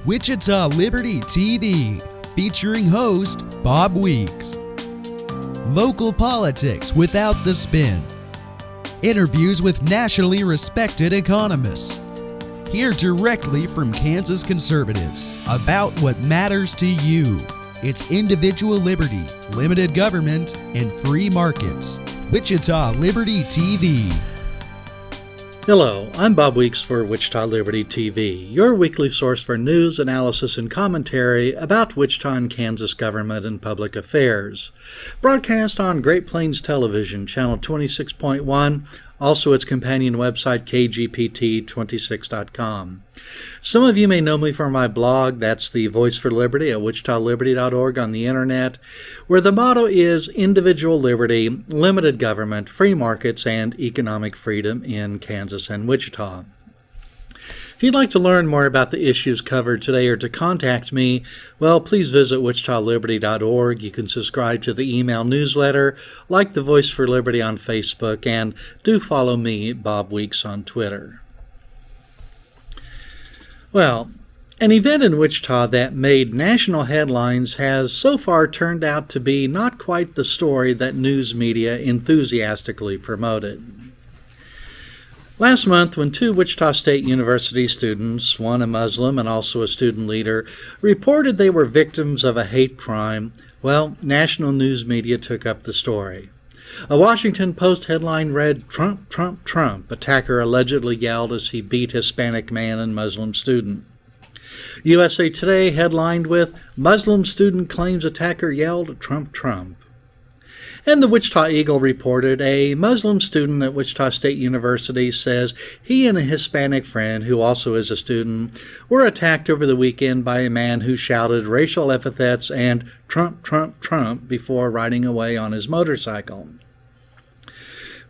Wichita Liberty TV, featuring host Bob Weeks. Local politics without the spin. Interviews with nationally respected economists. Hear directly from Kansas conservatives about what matters to you. It's individual liberty, limited government, and free markets. Wichita Liberty TV. Hello, I'm Bob Weeks for Wichita Liberty TV, your weekly source for news, analysis, and commentary about Wichita and Kansas government and public affairs. Broadcast on Great Plains Television, Channel 26.1, also its companion website, kgpt26.com. Some of you may know me from my blog, that's the Voice for Liberty at wichitaliberty.org on the internet, where the motto is individual liberty, limited government, free markets, and economic freedom in Kansas and Wichita. If you'd like to learn more about the issues covered today or to contact me, well, please visit wichitaliberty.org. You can subscribe to the email newsletter, like the Voice for Liberty on Facebook, and do follow me, Bob Weeks, on Twitter. Well, an event in Wichita that made national headlines has so far turned out to be not quite the story that news media enthusiastically promoted. Last month, when two Wichita State University students, one a Muslim and also a student leader, reported they were victims of a hate crime, well, national news media took up the story. A Washington Post headline read, "Trump, Trump, Trump," attacker allegedly yelled as he beat Hispanic man and Muslim student. USA Today headlined with, "Muslim student claims attacker yelled, Trump, Trump." And the Wichita Eagle reported a Muslim student at Wichita State University says he and a Hispanic friend, who also is a student, were attacked over the weekend by a man who shouted racial epithets and Trump, Trump, Trump before riding away on his motorcycle.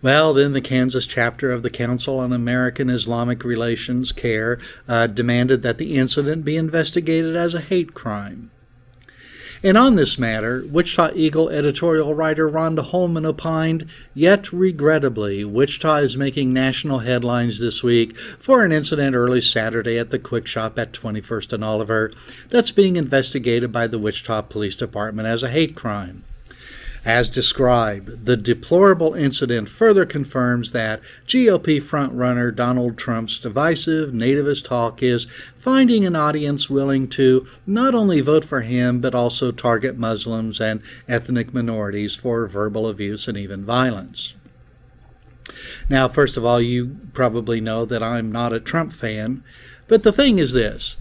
Well, then the Kansas chapter of the Council on American Islamic Relations, CARE, demanded that the incident be investigated as a hate crime. And on this matter, Wichita Eagle editorial writer Rhonda Holman opined, yet regrettably, Wichita is making national headlines this week for an incident early Saturday at the Quick Shop at 21st and Oliver that's being investigated by the Wichita Police Department as a hate crime. As described, the deplorable incident further confirms that GOP frontrunner Donald Trump's divisive nativist talk is finding an audience willing to not only vote for him, but also target Muslims and ethnic minorities for verbal abuse and even violence. Now, first of all, you probably know that I'm not a Trump fan, but the thing is this.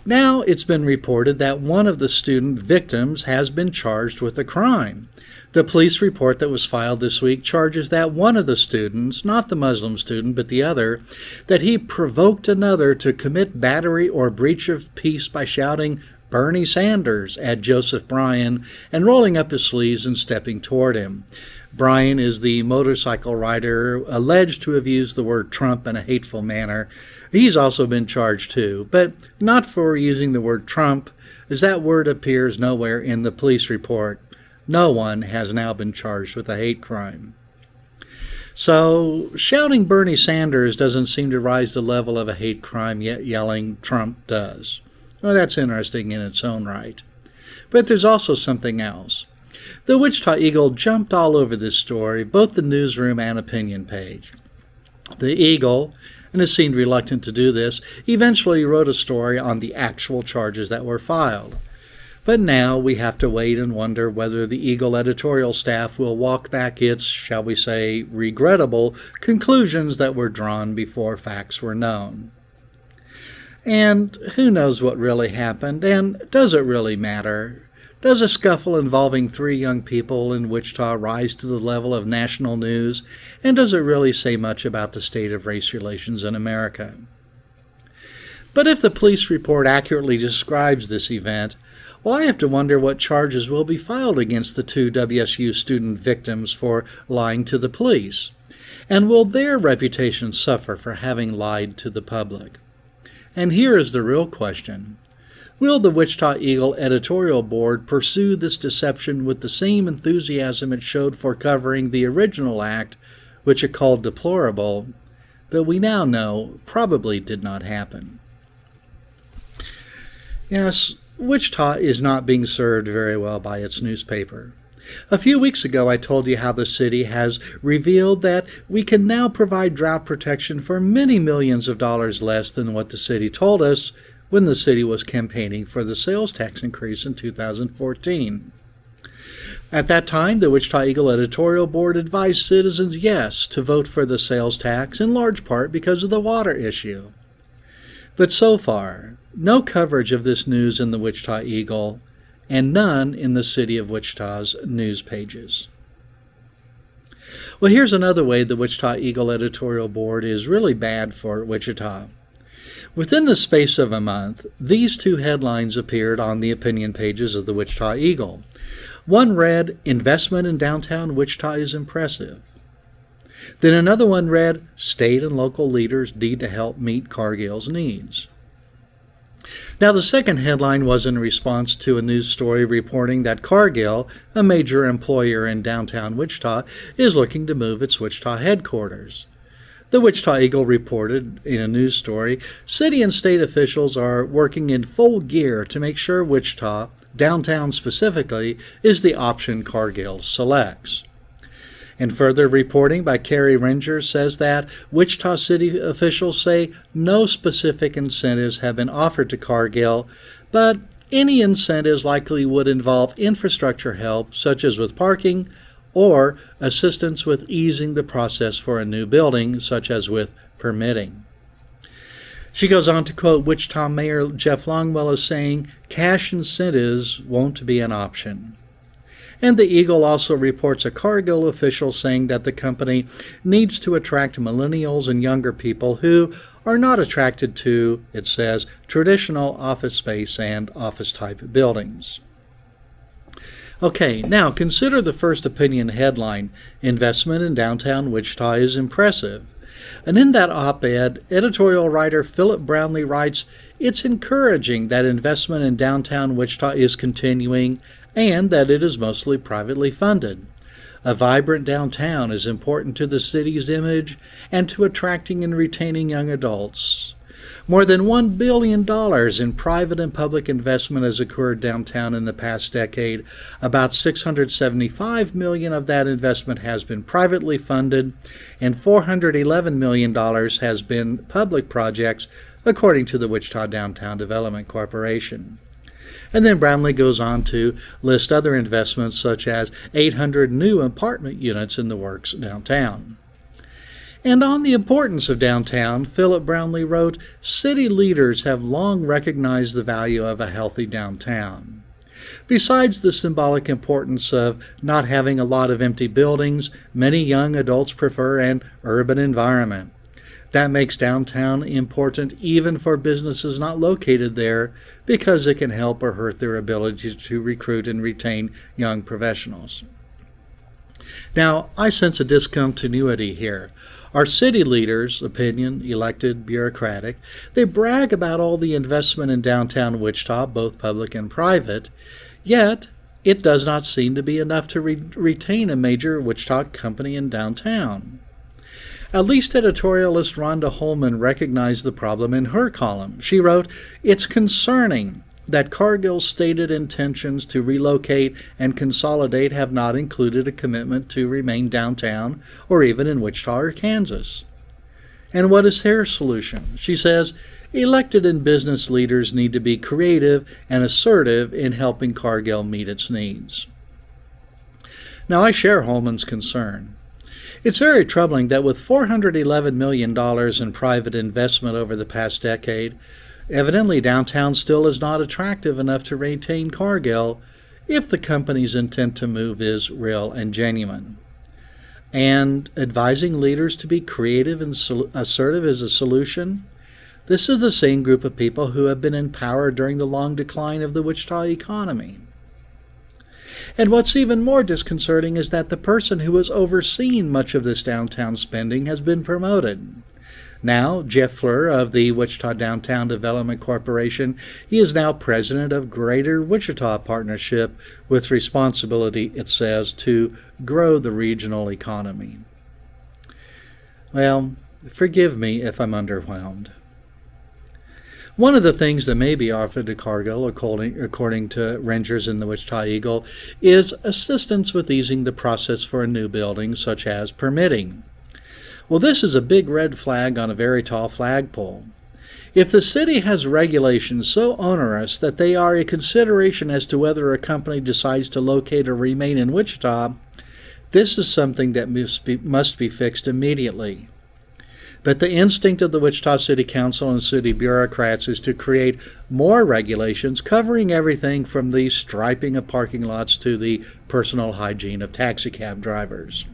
Now it's been reported that one of the student victims has been charged with a crime. The police report that was filed this week charges that one of the students, not the Muslim student, but the other, that he provoked another to commit battery or breach of peace by shouting Bernie Sanders at Joseph Bryan and rolling up his sleeves and stepping toward him. Bryan is the motorcycle rider alleged to have used the word Trump in a hateful manner. He's also been charged too, but not for using the word Trump, as that word appears nowhere in the police report. No one has now been charged with a hate crime. So, shouting Bernie Sanders doesn't seem to rise to the level of a hate crime, yet yelling Trump does. Well, that's interesting in its own right. But there's also something else. The Wichita Eagle jumped all over this story, both the newsroom and opinion page. The Eagle, and has seemed reluctant to do this, eventually wrote a story on the actual charges that were filed. But now we have to wait and wonder whether the Eagle editorial staff will walk back its, shall we say, regrettable conclusions that were drawn before facts were known. And who knows what really happened, and does it really matter? Does a scuffle involving three young people in Wichita rise to the level of national news, and does it really say much about the state of race relations in America? But if the police report accurately describes this event, well, I have to wonder what charges will be filed against the two WSU student victims for lying to the police, and will their reputations suffer for having lied to the public? And here is the real question. Will the Wichita Eagle editorial board pursue this deception with the same enthusiasm it showed for covering the original act, which it called deplorable, but we now know probably did not happen? Yes, Wichita is not being served very well by its newspaper. A few weeks ago, I told you how the city has revealed that we can now provide drought protection for many millions of dollars less than what the city told us when the city was campaigning for the sales tax increase in 2014. At that time, the Wichita Eagle editorial board advised citizens yes to vote for the sales tax, in large part because of the water issue. But so far, no coverage of this news in the Wichita Eagle, and none in the City of Wichita's news pages. Well, here's another way the Wichita Eagle editorial board is really bad for Wichita. Within the space of a month, these two headlines appeared on the opinion pages of the Wichita Eagle. One read, "Investment in downtown Wichita is impressive." Then another one read, "State and local leaders need to help meet Cargill's needs." Now, the second headline was in response to a news story reporting that Cargill, a major employer in downtown Wichita, is looking to move its Wichita headquarters. The Wichita Eagle reported in a news story, city and state officials are working in full gear to make sure Wichita, downtown specifically, is the option Cargill selects. And further reporting by Carrie Ringer says that Wichita city officials say no specific incentives have been offered to Cargill, but any incentives likely would involve infrastructure help, such as with parking, or assistance with easing the process for a new building, such as with permitting. She goes on to quote Wichita Mayor Jeff Longwell as saying, "Cash incentives won't be an option." And the Eagle also reports a Cargill official saying that the company needs to attract millennials and younger people who are not attracted to, it says, traditional office space and office-type buildings. Okay, now consider the first opinion headline, "Investment in downtown Wichita is impressive." And in that op-ed, editorial writer Philip Brownlee writes, "It's encouraging that investment in downtown Wichita is continuing and that it is mostly privately funded. A vibrant downtown is important to the city's image and to attracting and retaining young adults. More than $1 billion in private and public investment has occurred downtown in the past decade. About $675 million of that investment has been privately funded, and $411 million has been public projects, according to the Wichita Downtown Development Corporation." And then Brownlee goes on to list other investments such as 800 new apartment units in the works downtown. And on the importance of downtown, Philip Brownlee wrote, "City leaders have long recognized the value of a healthy downtown. Besides the symbolic importance of not having a lot of empty buildings, many young adults prefer an urban environment. That makes downtown important even for businesses not located there because it can help or hurt their ability to recruit and retain young professionals." Now, I sense a discontinuity here. Our city leaders, opinion, elected, bureaucratic, they brag about all the investment in downtown Wichita, both public and private, yet it does not seem to be enough to retain a major Wichita company in downtown. At least editorialist Rhonda Holman recognized the problem in her column. She wrote, "It's concerning that Cargill's stated intentions to relocate and consolidate have not included a commitment to remain downtown or even in Wichita or Kansas." And what is her solution? She says, "Elected and business leaders need to be creative and assertive in helping Cargill meet its needs." Now, I share Holman's concern. It's very troubling that with $411 million in private investment over the past decade, evidently downtown still is not attractive enough to retain Cargill if the company's intent to move is real and genuine. And advising leaders to be creative and assertive is a solution. This is the same group of people who have been in power during the long decline of the Wichita economy. And what's even more disconcerting is that the person who has overseen much of this downtown spending has been promoted. Now, Jeff Fleur of the Wichita Downtown Development Corporation, he is now president of Greater Wichita Partnership with responsibility, it says, to grow the regional economy. Well, forgive me if I'm underwhelmed. One of the things that may be offered to Cargill, according to rangers in the Wichita Eagle, is assistance with easing the process for a new building, such as permitting. Well, this is a big red flag on a very tall flagpole. If the city has regulations so onerous that they are a consideration as to whether a company decides to locate or remain in Wichita, this is something that must be fixed immediately. But the instinct of the Wichita City Council and city bureaucrats is to create more regulations covering everything from the striping of parking lots to the personal hygiene of taxicab drivers.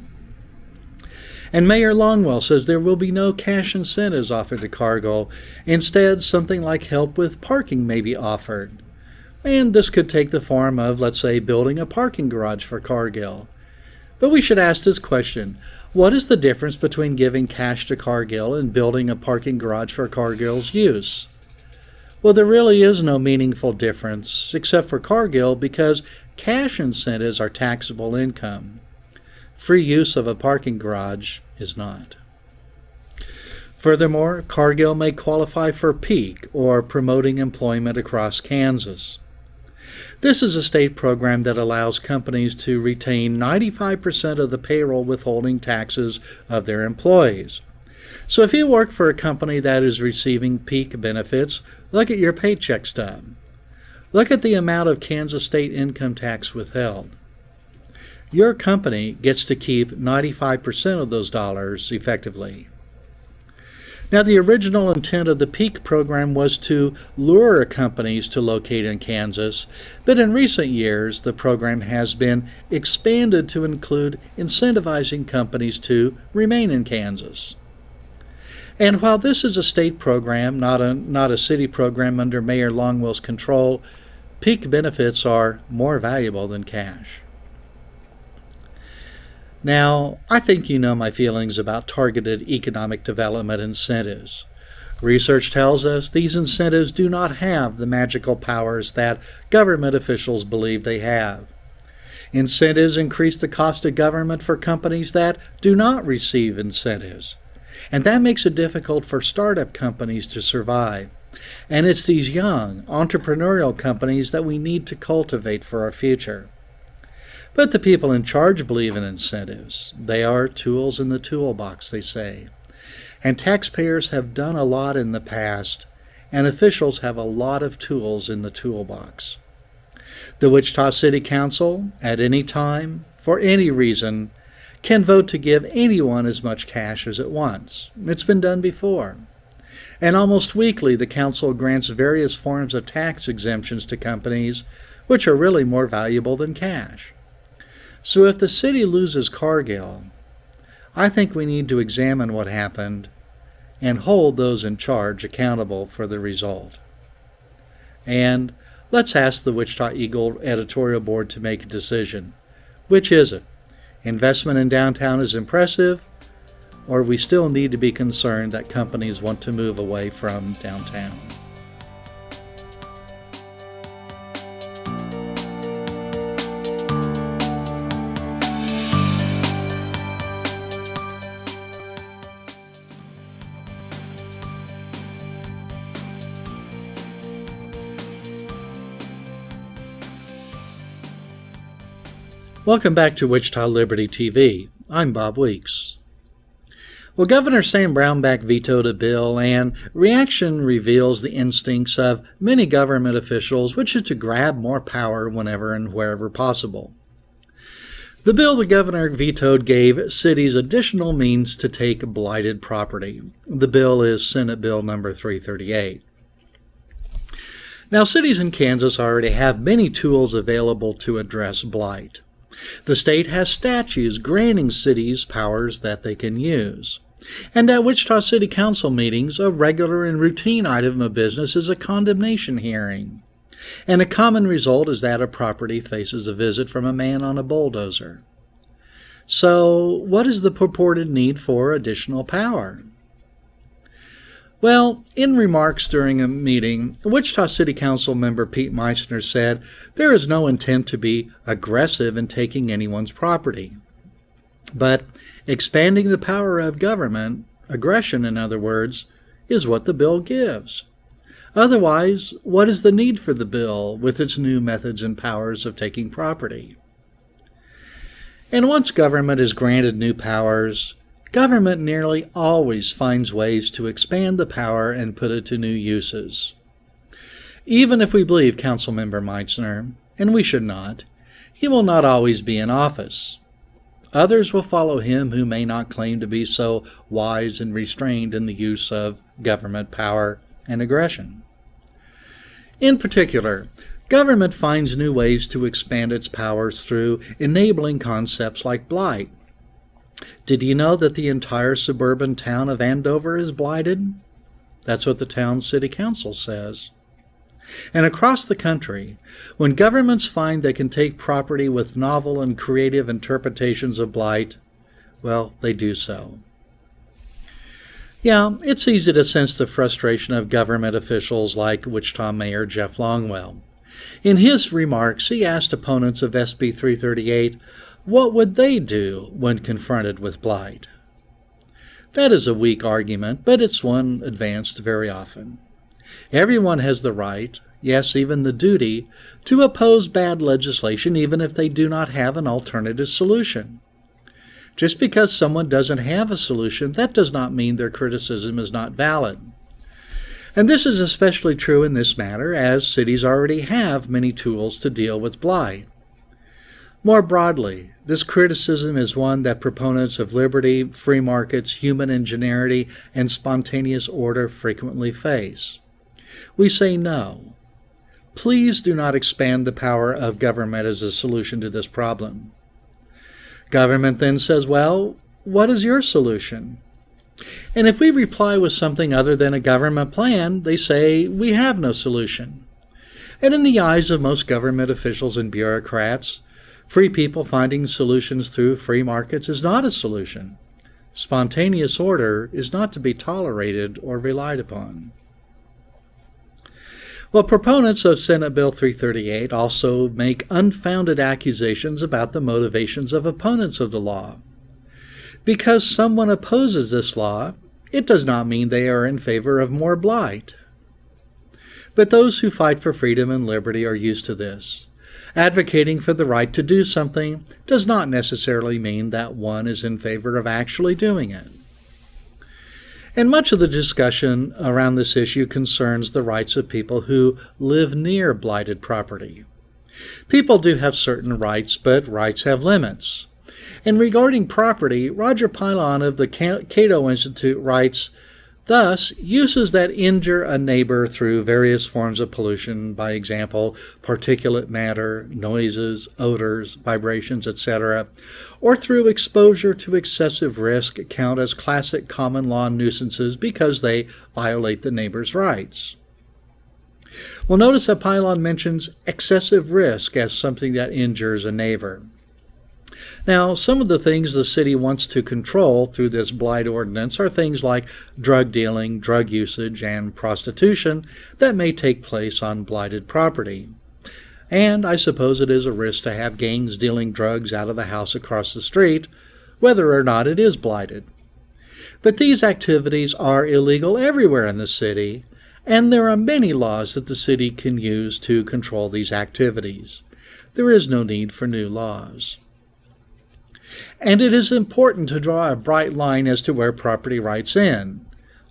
And Mayor Longwell says there will be no cash incentives offered to Cargill. Instead, something like help with parking may be offered. And this could take the form of, let's say, building a parking garage for Cargill. But we should ask this question. What is the difference between giving cash to Cargill and building a parking garage for Cargill's use? Well, there really is no meaningful difference, except for Cargill, because cash incentives are taxable income. Free use of a parking garage is not. Furthermore, Cargill may qualify for PEAK, or Promoting Employment Across Kansas. This is a state program that allows companies to retain 95% of the payroll withholding taxes of their employees. So if you work for a company that is receiving PEAK benefits, look at your paycheck stub. Look at the amount of Kansas state income tax withheld. Your company gets to keep 95% of those dollars effectively. Now, the original intent of the PEAK program was to lure companies to locate in Kansas, but in recent years, the program has been expanded to include incentivizing companies to remain in Kansas. And while this is a state program, not a city program under Mayor Longwell's control, PEAK benefits are more valuable than cash. Now, I think you know my feelings about targeted economic development incentives. Research tells us these incentives do not have the magical powers that government officials believe they have. Incentives increase the cost of government for companies that do not receive incentives, and that makes it difficult for startup companies to survive. And it's these young, entrepreneurial companies that we need to cultivate for our future. But the people in charge believe in incentives. They are tools in the toolbox, they say. And taxpayers have done a lot in the past, and officials have a lot of tools in the toolbox. The Wichita City Council, at any time, for any reason, can vote to give anyone as much cash as it wants. It's been done before. And almost weekly, the council grants various forms of tax exemptions to companies, which are really more valuable than cash. So if the city loses Cargill, I think we need to examine what happened and hold those in charge accountable for the result. And let's ask the Wichita Eagle editorial board to make a decision. Which is it? Investment in downtown is impressive, or we still need to be concerned that companies want to move away from downtown? Welcome back to Wichita Liberty TV. I'm Bob Weeks. Well, Governor Sam Brownback vetoed a bill, and reaction reveals the instincts of many government officials, which is to grab more power whenever and wherever possible. The bill the governor vetoed gave cities additional means to take blighted property. The bill is Senate Bill number 338. Now, cities in Kansas already have many tools available to address blight. The state has statutes granting cities powers that they can use. And at Wichita City Council meetings, a regular and routine item of business is a condemnation hearing. And a common result is that a property faces a visit from a man on a bulldozer. So, what is the purported need for additional power? Well, in remarks during a meeting, Wichita City Council member Pete Meissner said there is no intent to be aggressive in taking anyone's property. But expanding the power of government, aggression in other words, is what the bill gives. Otherwise, what is the need for the bill with its new methods and powers of taking property? And once government is granted new powers, government nearly always finds ways to expand the power and put it to new uses. Even if we believe Councilmember Meitzner, and we should not, he will not always be in office. Others will follow him who may not claim to be so wise and restrained in the use of government power and aggression. In particular, government finds new ways to expand its powers through enabling concepts like blight. Did you know that the entire suburban town of Andover is blighted? That's what the town's city council says. And across the country, when governments find they can take property with novel and creative interpretations of blight, well, they do so. Yeah, it's easy to sense the frustration of government officials like Wichita Mayor Jeff Longwell. In his remarks, he asked opponents of SB 338 what would they do when confronted with blight. That is a weak argument, but it's one advanced very often. Everyone has the right, yes, even the duty, to oppose bad legislation even if they do not have an alternative solution. Just because someone doesn't have a solution, that does not mean their criticism is not valid. And this is especially true in this matter, as cities already have many tools to deal with blight. More broadly, this criticism is one that proponents of liberty, free markets, human ingenuity, and spontaneous order frequently face. We say no. Please do not expand the power of government as a solution to this problem. Government then says, well, what is your solution? And if we reply with something other than a government plan, they say we have no solution. And in the eyes of most government officials and bureaucrats, free people finding solutions through free markets is not a solution. Spontaneous order is not to be tolerated or relied upon. Well, proponents of Senate Bill 338 also make unfounded accusations about the motivations of opponents of the law. Because someone opposes this law, it does not mean they are in favor of more blight. But those who fight for freedom and liberty are used to this. Advocating for the right to do something does not necessarily mean that one is in favor of actually doing it. And much of the discussion around this issue concerns the rights of people who live near blighted property. People do have certain rights, but rights have limits. And regarding property, Roger Pilon of the Cato Institute writes, thus, uses that injure a neighbor through various forms of pollution, by example, particulate matter, noises, odors, vibrations, etc., or through exposure to excessive risk, count as classic common law nuisances because they violate the neighbor's rights. Well, notice that Pilon mentions excessive risk as something that injures a neighbor. Now, some of the things the city wants to control through this blight ordinance are things like drug dealing, drug usage, and prostitution that may take place on blighted property. And I suppose it is a risk to have gangs dealing drugs out of the house across the street, whether or not it is blighted. But these activities are illegal everywhere in the city, and there are many laws that the city can use to control these activities. There is no need for new laws. And it is important to draw a bright line as to where property rights end.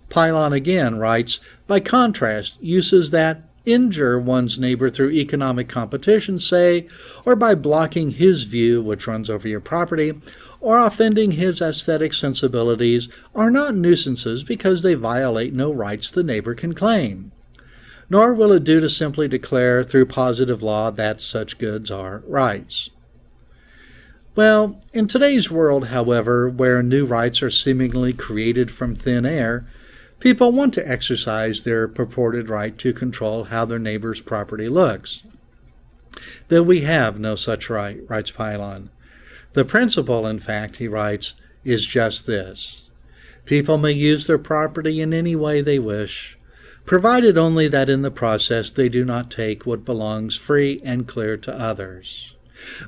Pilon again writes, by contrast, uses that injure one's neighbor through economic competition, say, or by blocking his view, which runs over your property, or offending his aesthetic sensibilities, are not nuisances because they violate no rights the neighbor can claim. Nor will it do to simply declare through positive law that such goods are rights. Well, in today's world, however, where new rights are seemingly created from thin air, people want to exercise their purported right to control how their neighbor's property looks. But we have no such right, writes Pilon. The principle, in fact, he writes, is just this. People may use their property in any way they wish, provided only that in the process they do not take what belongs free and clear to others.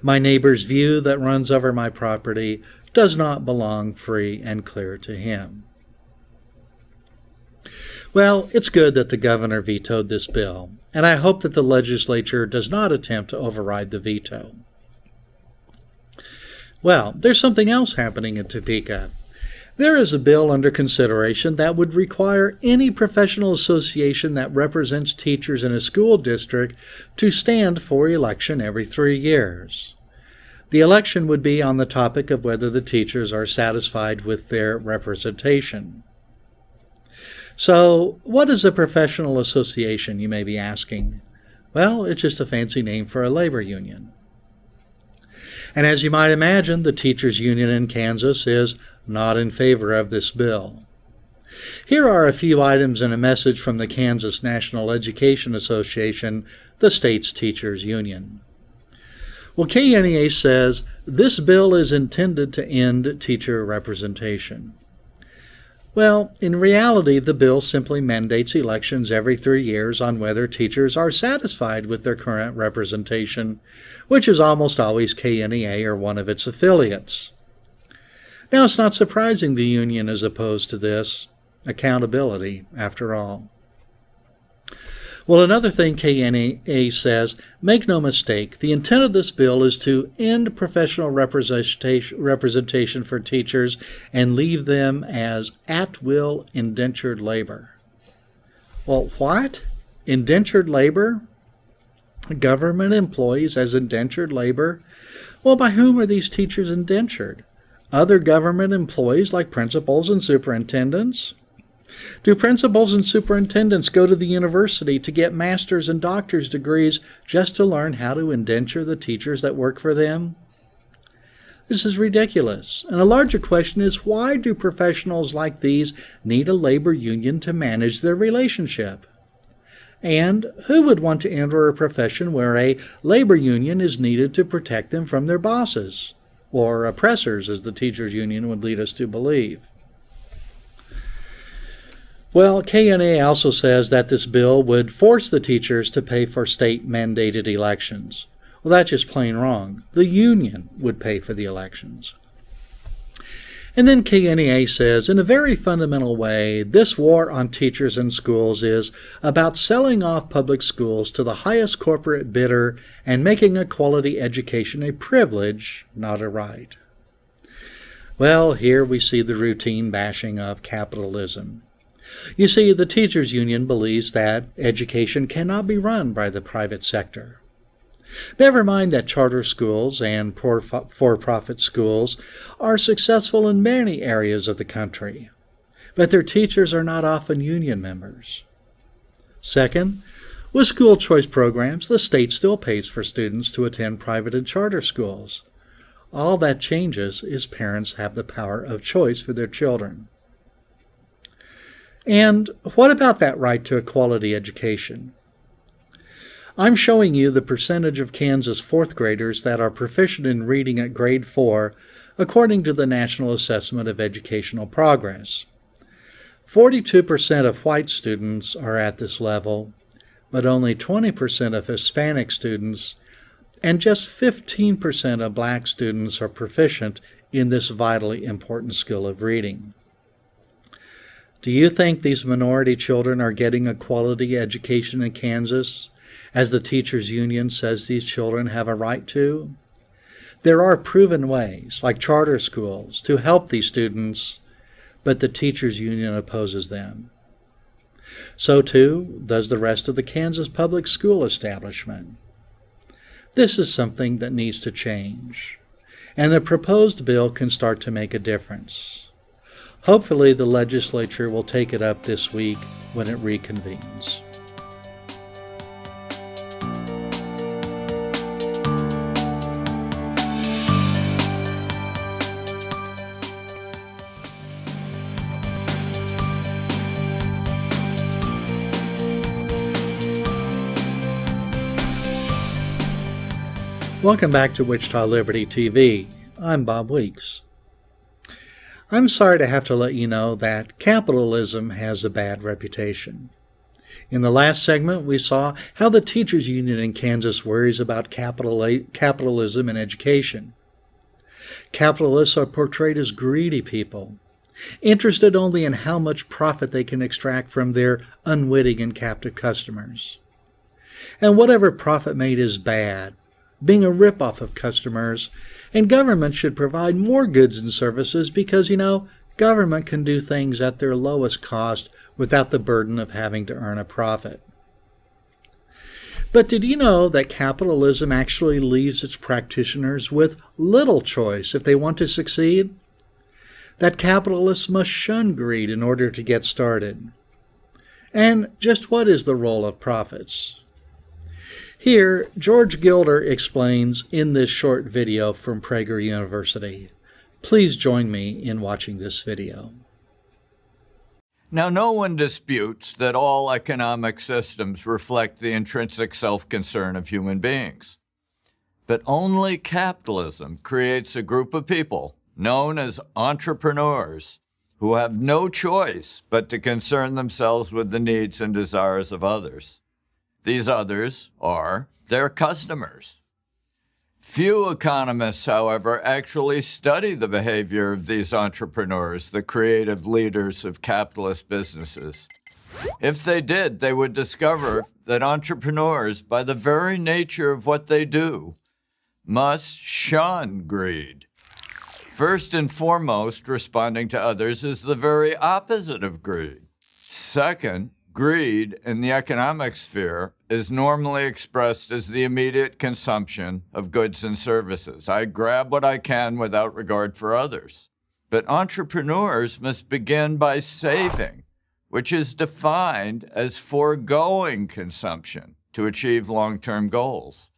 My neighbor's view that runs over my property does not belong free and clear to him. Well, it's good that the governor vetoed this bill, and I hope that the legislature does not attempt to override the veto. Well, there's something else happening in Topeka. There is a bill under consideration that would require any professional association that represents teachers in a school district to stand for election every 3 years. The election would be on the topic of whether the teachers are satisfied with their representation. So, what is a professional association, you may be asking? Well, it's just a fancy name for a labor union. And as you might imagine, the teachers' union in Kansas is not in favor of this bill. Here are a few items in a message from the Kansas National Education Association, the state's teachers' union. Well, KNEA says, this bill is intended to end teacher representation. Well, in reality, the bill simply mandates elections every 3 years on whether teachers are satisfied with their current representation, which is almost always KNEA or one of its affiliates. Now, it's not surprising the union is opposed to this. Accountability, after all. Well, another thing KNEA says, make no mistake, the intent of this bill is to end professional representation for teachers and leave them as at-will indentured labor. Well, what? Indentured labor? Government employees as indentured labor? Well, by whom are these teachers indentured? Other government employees like principals and superintendents? Do principals and superintendents go to the university to get master's and doctor's degrees just to learn how to indenture the teachers that work for them? This is ridiculous. And a larger question is, why do professionals like these need a labor union to manage their relationship? And who would want to enter a profession where a labor union is needed to protect them from their bosses, or oppressors, as the teachers' union would lead us to believe? Well, KNA also says that this bill would force the teachers to pay for state-mandated elections. Well, that's just plain wrong. The union would pay for the elections. And then KNEA says, in a very fundamental way, this war on teachers and schools is about selling off public schools to the highest corporate bidder and making a quality education a privilege, not a right. Well, here we see the routine bashing of capitalism. You see, the teachers' union believes that education cannot be run by the private sector. Never mind that charter schools and for-profit schools are successful in many areas of the country, but their teachers are not often union members. Second, with school choice programs, the state still pays for students to attend private and charter schools. All that changes is parents have the power of choice for their children. And what about that right to a quality education? I'm showing you the percentage of Kansas fourth graders that are proficient in reading at grade 4, according to the National Assessment of Educational Progress. 42% of white students are at this level, but only 20% of Hispanic students, and just 15% of black students are proficient in this vitally important skill of reading. Do you think these minority children are getting a quality education in Kansas, as the teachers' union says these children have a right to? There are proven ways, like charter schools, to help these students, but the teachers' union opposes them. So too does the rest of the Kansas public school establishment. This is something that needs to change, and the proposed bill can start to make a difference. Hopefully, the legislature will take it up this week when it reconvenes. Welcome back to Wichita Liberty TV. I'm Bob Weeks. I'm sorry to have to let you know that capitalism has a bad reputation. In the last segment, we saw how the teachers' union in Kansas worries about capitalism in education. Capitalists are portrayed as greedy people, interested only in how much profit they can extract from their unwitting and captive customers. And whatever profit made is bad, being a ripoff of customers, and government should provide more goods and services because, government can do things at their lowest cost without the burden of having to earn a profit. But did you know that capitalism actually leaves its practitioners with little choice if they want to succeed? That capitalists must shun greed in order to get started. And just what is the role of profits? Here, George Gilder explains in this short video from Prager University. Please join me in watching this video. Now, no one disputes that all economic systems reflect the intrinsic self-concern of human beings. But only capitalism creates a group of people known as entrepreneurs who have no choice but to concern themselves with the needs and desires of others. These others are their customers. Few economists, however, actually study the behavior of these entrepreneurs, the creative leaders of capitalist businesses. If they did, they would discover that entrepreneurs, by the very nature of what they do, must shun greed. First and foremost, responding to others is the very opposite of greed. Second, greed in the economic sphere is normally expressed as the immediate consumption of goods and services. I grab what I can without regard for others. But entrepreneurs must begin by saving, which is defined as foregoing consumption to achieve long-term goals.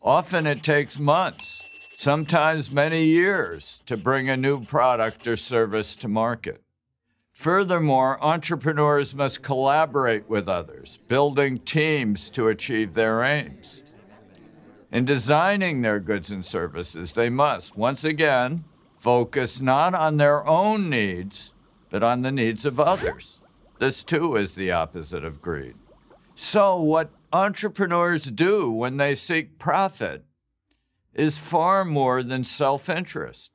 Often it takes months, sometimes many years, to bring a new product or service to market. Furthermore, entrepreneurs must collaborate with others, building teams to achieve their aims. In designing their goods and services, they must, once again, focus not on their own needs, but on the needs of others. This, too, is the opposite of greed. So what entrepreneurs do when they seek profit is far more than self-interest.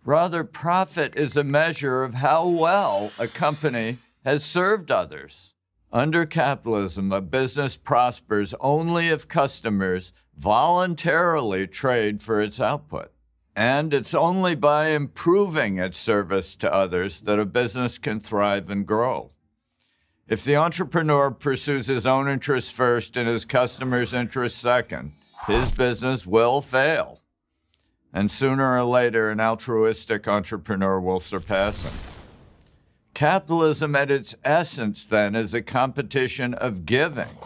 Rather, profit is a measure of how well a company has served others. Under capitalism, a business prospers only if customers voluntarily trade for its output. And it's only by improving its service to others that a business can thrive and grow. If the entrepreneur pursues his own interests first and his customers' interests second, his business will fail. And sooner or later, an altruistic entrepreneur will surpass him. Capitalism at its essence, then, is a competition of giving.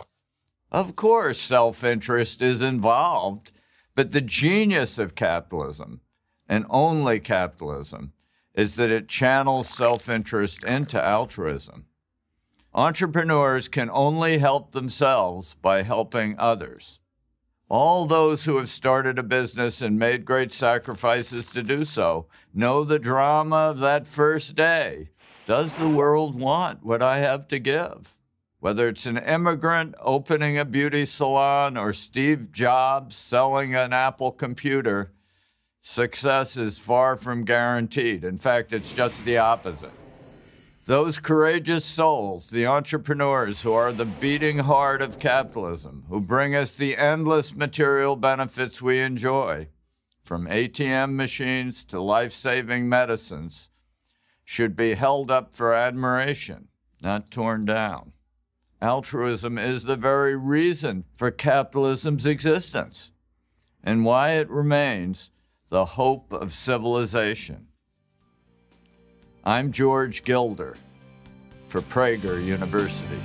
Of course, self-interest is involved, but the genius of capitalism, and only capitalism, is that it channels self-interest into altruism. Entrepreneurs can only help themselves by helping others. All those who have started a business and made great sacrifices to do so know the drama of that first day. Does the world want what I have to give? Whether it's an immigrant opening a beauty salon or Steve Jobs selling an Apple computer, success is far from guaranteed. In fact, it's just the opposite. Those courageous souls, the entrepreneurs who are the beating heart of capitalism, who bring us the endless material benefits we enjoy, from ATM machines to life-saving medicines, should be held up for admiration, not torn down. Altruism is the very reason for capitalism's existence and why it remains the hope of civilization. I'm George Gilder for Prager University.